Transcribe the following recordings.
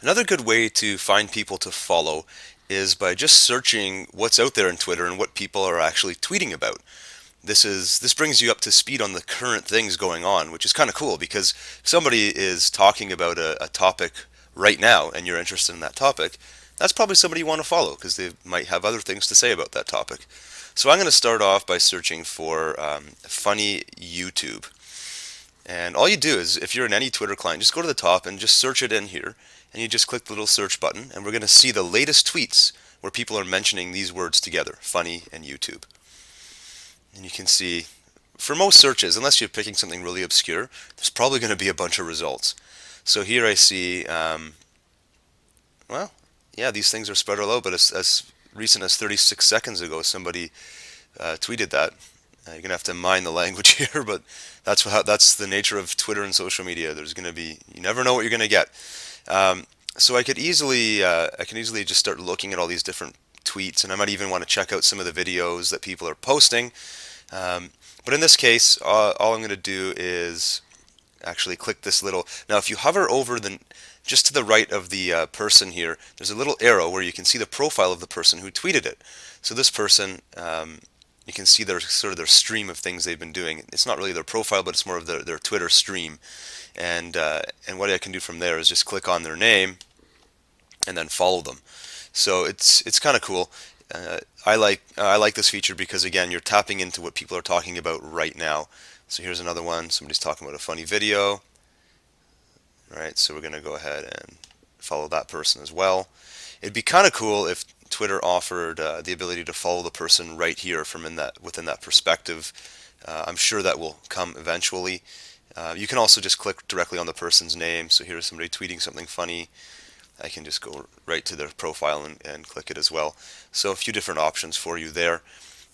Another good way to find people to follow is by just searching what's out there in Twitter and what people are actually tweeting about. This brings you up to speed on the current things going on, which is kind of cool because if somebody is talking about a topic right now and you're interested in that topic, that's probably somebody you want to follow because they might have other things to say about that topic. So I'm going to start off by searching for funny YouTube. And all you do is, if you're in any Twitter client, just go to the top and just search it in here. And you just click the little search button, and we're going to see the latest tweets where people are mentioning these words together, funny and YouTube. And you can see, for most searches, unless you're picking something really obscure, there's probably going to be a bunch of results. So here I see, well, yeah, these things are spread all out, but as recent as 36 seconds ago, somebody tweeted that. You're gonna have to mind the language here, but that's the nature of Twitter and social media. There's gonna be you never know what you're gonna get. So I can easily just start looking at all these different tweets, and I might even want to check out some of the videos that people are posting. But in this case, all I'm gonna do is actually click this little. Now, if you hover over the just to the right of the person here, there's a little arrow where you can see the profile of the person who tweeted it. So this person, you can see their sort of their stream of things they've been doing. It's not really their profile, but it's more of their Twitter stream. And what I can do from there is just click on their name and then follow them. So it's kind of cool. I like this feature because again, you're tapping into what people are talking about right now. So here's another one. Somebody's talking about a funny video. All right, so we're going to go ahead and follow that person as well. It'd be kind of cool if Twitter offered the ability to follow the person right here from within that perspective. I'm sure that will come eventually. You can also just click directly on the person's name. So here's somebody tweeting something funny. I can just go right to their profile and click it as well. So a few different options for you there.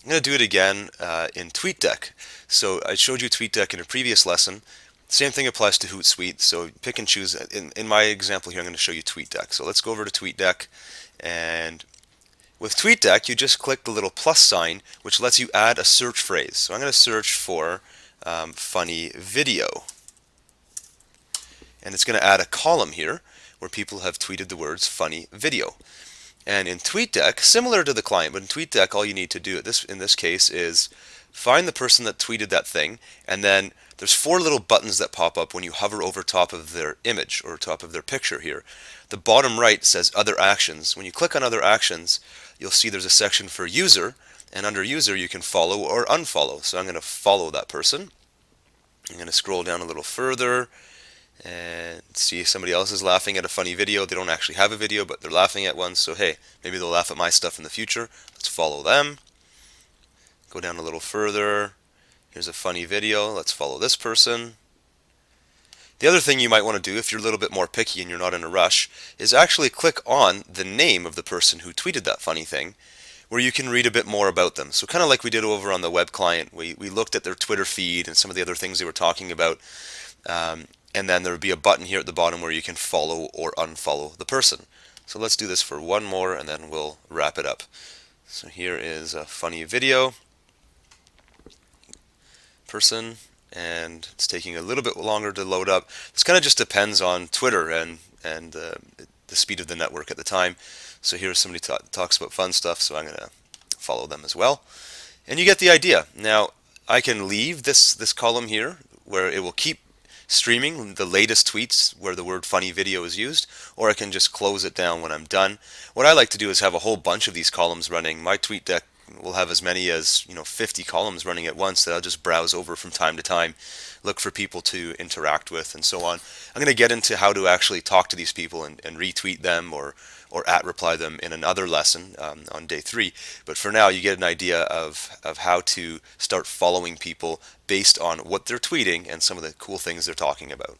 I'm going to do it again in TweetDeck. So I showed you TweetDeck in a previous lesson. Same thing applies to Hootsuite. So pick and choose. In my example here, I'm going to show you TweetDeck. So let's go over to TweetDeck, and with TweetDeck, you just click the little plus sign, which lets you add a search phrase. So I'm going to search for funny video, and it's going to add a column here where people have tweeted the words funny video. And in TweetDeck, similar to the client, but in TweetDeck, all you need to do in this case is find the person that tweeted that thing, and then there's four little buttons that pop up when you hover over top of their image or top of their picture here. The bottom right says Other Actions. When you click on Other Actions, you'll see there's a section for User, and under User you can follow or unfollow. So I'm going to follow that person. I'm going to scroll down a little further and see if somebody else is laughing at a funny video. They don't actually have a video, but they're laughing at one, so hey, maybe they'll laugh at my stuff in the future. Let's follow them. Go down a little further. Here's a funny video. Let's follow this person. The other thing you might want to do if you're a little bit more picky and you're not in a rush is actually click on the name of the person who tweeted that funny thing, where you can read a bit more about them. So kind of like we did over on the web client, we looked at their Twitter feed and some of the other things they were talking about. And then there would be a button here at the bottom where you can follow or unfollow the person. So let's do this for one more and then we'll wrap it up. So here is a funny video person, and it's taking a little bit longer to load up. This kind of just depends on Twitter and the speed of the network at the time. So here's somebody talks about fun stuff, so I'm going to follow them as well. And you get the idea. Now, I can leave this column here where it will keep streaming the latest tweets where the word funny video is used, or I can just close it down when I'm done. What I like to do is have a whole bunch of these columns running. My TweetDeck will have as many as 50 columns running at once that I'll just browse over from time to time, look for people to interact with, and so on. I'm going to get into how to actually talk to these people and retweet them or at reply them in another lesson on day 3. But for now, you get an idea of how to start following people based on what they're tweeting and some of the cool things they're talking about.